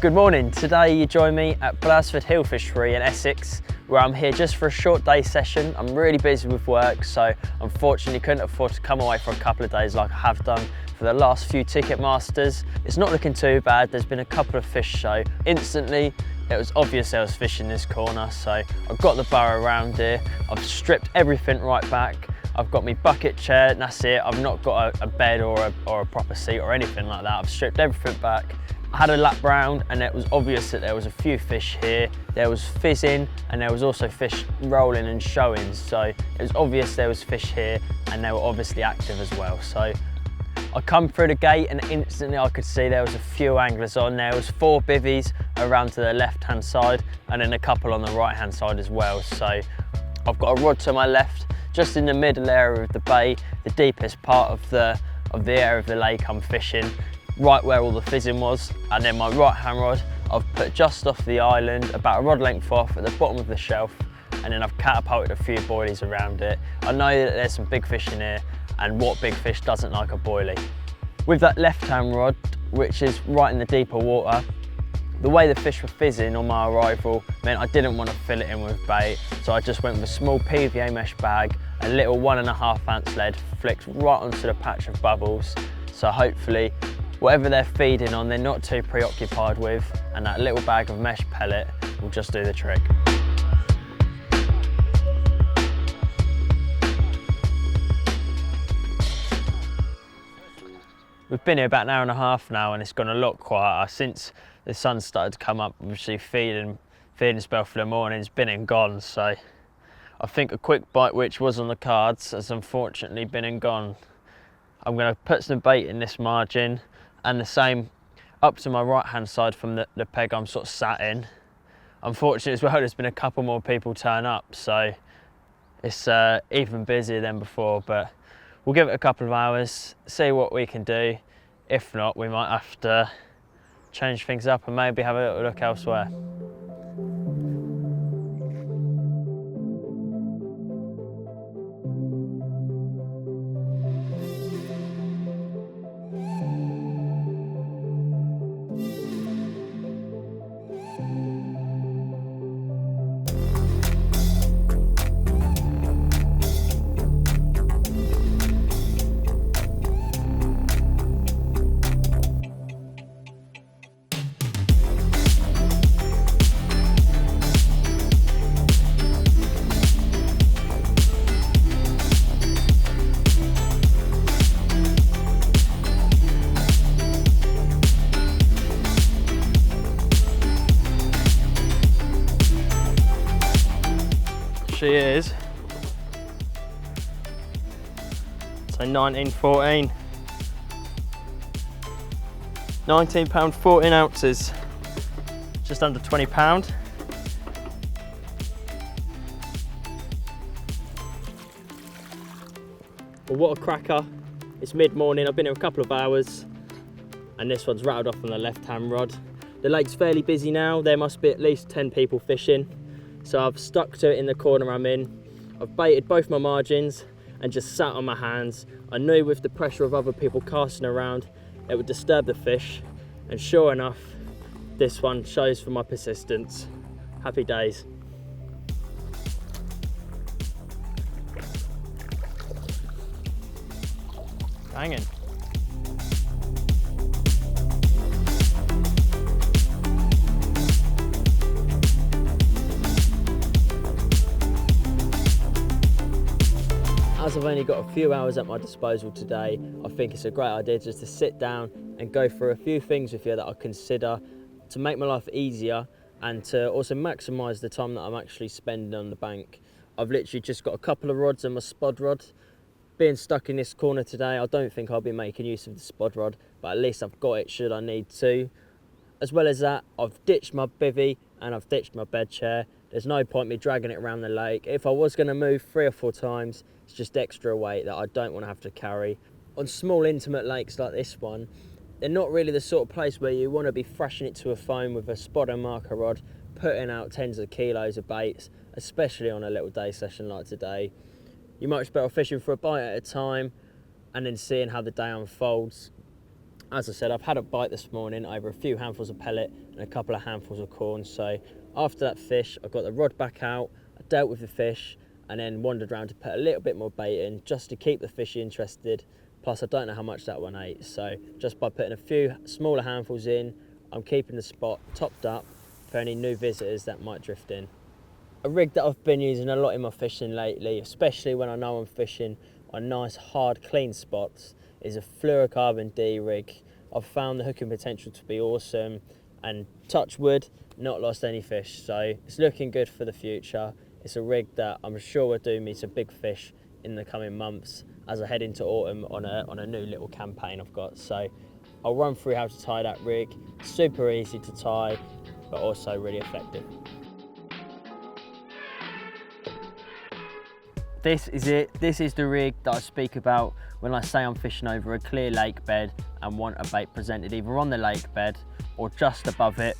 Good morning. Today you join me at Blasford Hill Fishery in Essex, where I'm here just for a short day session. I'm really busy with work, so unfortunately couldn't afford to come away for a couple of days like I have done for the last few Ticketmasters. It's not looking too bad. There's been a couple of fish, so instantly it was obvious there was fish in this corner, so I've got the bow around here. I've stripped everything right back. I've got my bucket chair, and that's it. I've not got a bed or a proper seat or anything like that. I've stripped everything back. I had a lap round and it was obvious that there was a few fish here. There was fizzing and there was also fish rolling and showing. So it was obvious there was fish here and they were obviously active as well. So I come through the gate and instantly I could see there was a few anglers on. There was 4 bivvies around to the left-hand side and then a couple on the right-hand side as well. So I've got a rod to my left, just in the middle area of the bay, the deepest part of the area of the lake I'm fishing, right where all the fizzing was. And then my right hand rod I've put just off the island, about a rod length off at the bottom of the shelf, and then I've catapulted a few boilies around it. I know that there's some big fish in here, and what big fish doesn't like a boilie? With that left hand rod, which is right in the deeper water, the way the fish were fizzing on my arrival meant I didn't want to fill it in with bait, so I just went with a small PVA mesh bag, a little 1.5 ounce lead flicked right onto the patch of bubbles. So hopefully whatever they're feeding on, they're not too preoccupied with, and that little bag of mesh pellet will just do the trick. We've been here about an hour and a half now and it's gone a lot quieter since the sun started to come up. Obviously feeding spell for the morning has been and gone, so I think a quick bite, which was on the cards, has unfortunately been and gone. I'm going to put some bait in this margin, and the same up to my right hand side from the peg I'm sort of sat in. Unfortunately as well, there's been a couple more people turn up, so it's even busier than before, but we'll give it a couple of hours, see what we can do. If not, we might have to change things up and maybe have a little look elsewhere. She is. So 1914. £19, 14 ounces. Just under £20. Well, what a cracker. It's mid-morning, I've been here a couple of hours and this one's rattled off on the left-hand rod. The lake's fairly busy now, there must be at least 10 people fishing. So I've stuck to it in the corner I'm in. I've baited both my margins and just sat on my hands. I knew with the pressure of other people casting around, it would disturb the fish. And sure enough, this one shows for my persistence. Happy days. Banging. As I've only got a few hours at my disposal today, I think it's a great idea just to sit down and go through a few things with you that I consider to make my life easier and to also maximise the time that I'm actually spending on the bank. I've literally just got a couple of rods and my spod rod. Being stuck in this corner today, I don't think I'll be making use of the spod rod, but at least I've got it should I need to. As well as that, I've ditched my bivvy and I've ditched my bed chair. There's no point me dragging it around the lake. If I was going to move 3 or 4 times, it's just extra weight that I don't want to have to carry. On small intimate lakes like this one, they're not really the sort of place where you want to be thrashing it to a foam with a spot and marker rod, putting out tens of kilos of baits, especially on a little day session like today. You're much better fishing for a bite at a time and then seeing how the day unfolds. As I said, I've had a bite this morning over a few handfuls of pellet and a couple of handfuls of corn. So after that fish, I got the rod back out, I dealt with the fish, and then wandered around to put a little bit more bait in just to keep the fish interested. Plus, I don't know how much that one ate. So just by putting a few smaller handfuls in, I'm keeping the spot topped up for any new visitors that might drift in. A rig that I've been using a lot in my fishing lately, especially when I know I'm fishing on nice, hard, clean spots, is a fluorocarbon D rig. I've found the hooking potential to be awesome, and touch wood, not lost any fish, so it's looking good for the future. It's a rig that I'm sure will do me some big fish in the coming months as I head into autumn on a new little campaign I've got. So I'll run through how to tie that rig. Super easy to tie, but also really effective. This is it. This is the rig that I speak about when I say I'm fishing over a clear lake bed and want a bait presented either on the lake bed or just above it.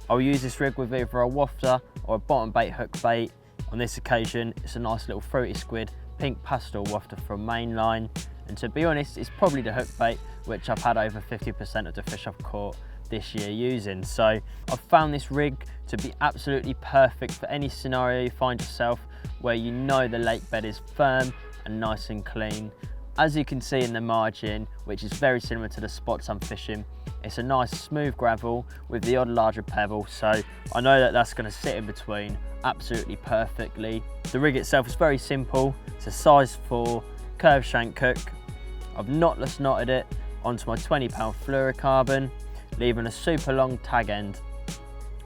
I'll use this rig with either a wafter or a bottom bait hook bait. On this occasion, it's a nice little fruity squid, pink pastel wafter from Mainline. And to be honest, it's probably the hook bait which I've had over 50% of the fish I've caught this year using. So I've found this rig to be absolutely perfect for any scenario you find yourself where you know the lake bed is firm and nice and clean. As you can see in the margin, which is very similar to the spots I'm fishing, it's a nice smooth gravel with the odd larger pebble, so I know that that's going to sit in between absolutely perfectly. The rig itself is very simple. It's a size 4 curved shank hook. I've knotless knotted it onto my 20-pound fluorocarbon, leaving a super long tag end.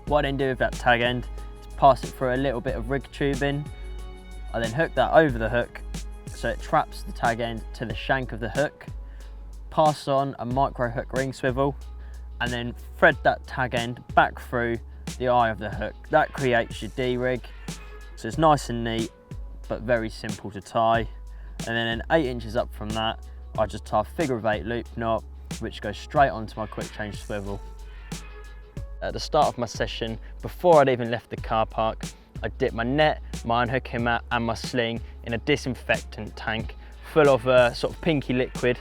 What I then do with that tag end is pass it through a little bit of rig tubing. I then hook that over the hook so it traps the tag end to the shank of the hook, pass on a micro hook ring swivel, and then thread that tag end back through the eye of the hook. That creates your D-rig. So it's nice and neat, but very simple to tie. And then 8 inches up from that, I just tie a figure of 8 loop knot, which goes straight onto my quick change swivel. At the start of my session, before I'd even left the car park, I dipped my net, my unhooking mat and my sling in a disinfectant tank full of a sort of pinky liquid.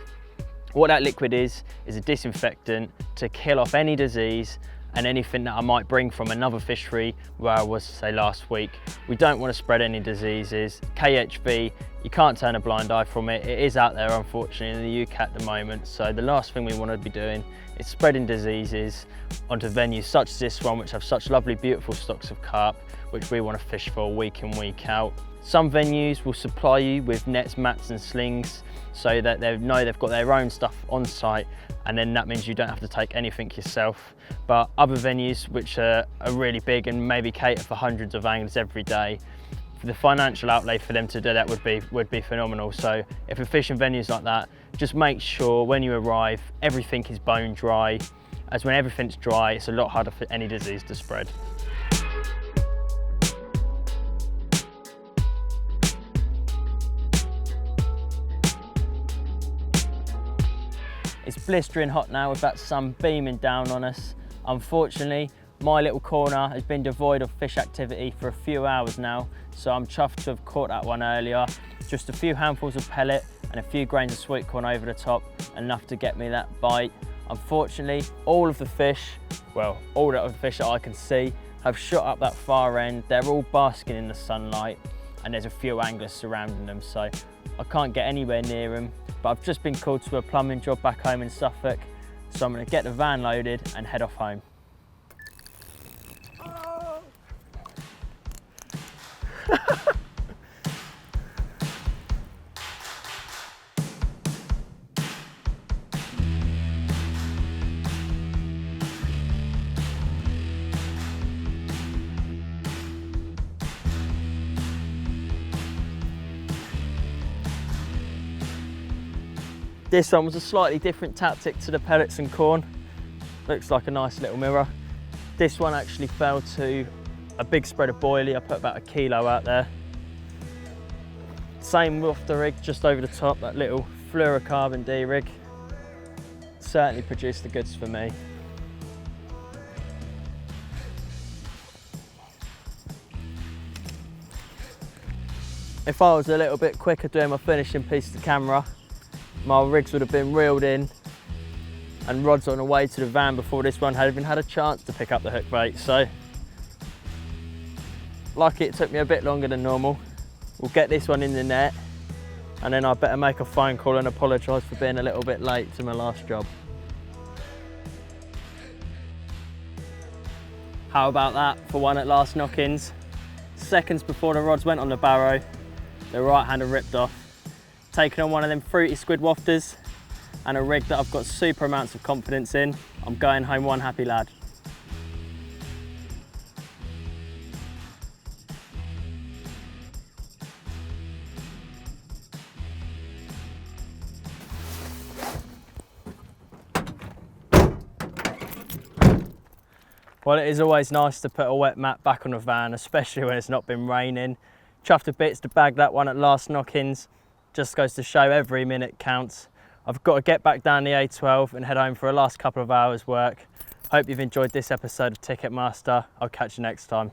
What that liquid is a disinfectant to kill off any disease and anything that I might bring from another fishery where I was, say, last week. We don't want to spread any diseases. KHV, you can't turn a blind eye from it. It is out there, unfortunately, in the UK at the moment. So the last thing we want to be doing is spreading diseases onto venues such as this one, which have such lovely, beautiful stocks of carp, which we want to fish for week in, week out. Some venues will supply you with nets, mats and slings so that they know they've got their own stuff on site, and then that means you don't have to take anything yourself. But other venues which are really big and maybe cater for hundreds of anglers every day, the financial outlay for them to do that would be phenomenal. So if you're fishing venues like that, just make sure when you arrive everything is bone dry, as when everything's dry it's a lot harder for any disease to spread. It's blistering hot now with that sun beaming down on us. Unfortunately, my little corner has been devoid of fish activity for a few hours now, so I'm chuffed to have caught that one earlier. Just a few handfuls of pellet and a few grains of sweet corn over the top, enough to get me that bite. Unfortunately, all of the fish that I can see have shot up that far end. They're all basking in the sunlight and there's a few anglers surrounding them, so I can't get anywhere near them. But I've just been called to a plumbing job back home in Suffolk, so I'm going to get the van loaded and head off home. This one was a slightly different tactic to the pellets and corn. Looks like a nice little mirror. This one actually fell to a big spread of boilie. I put about 1 kilo out there. Same with the rig just over the top, that little fluorocarbon D rig. Certainly produced the goods for me. If I was a little bit quicker doing my finishing piece to camera, my rigs would have been reeled in and rods on the way to the van before this one had even had a chance to pick up the hook bait. So lucky it took me a bit longer than normal. We'll get this one in the net, and then I better make a phone call and apologise for being a little bit late to my last job. How about that for one at last knock-ins? Seconds before the rods went on the barrow, the right hander ripped off. Taking on one of them fruity squid wafters and a rig that I've got super amounts of confidence in. I'm going home one happy lad. Well, it is always nice to put a wet mat back on a van, especially when it's not been raining. Chuffed to bits to bag that one at last knock-ins. Just goes to show every minute counts. I've got to get back down the A12 and head home for a last couple of hours work. Hope you've enjoyed this episode of Ticketmaster. I'll catch you next time.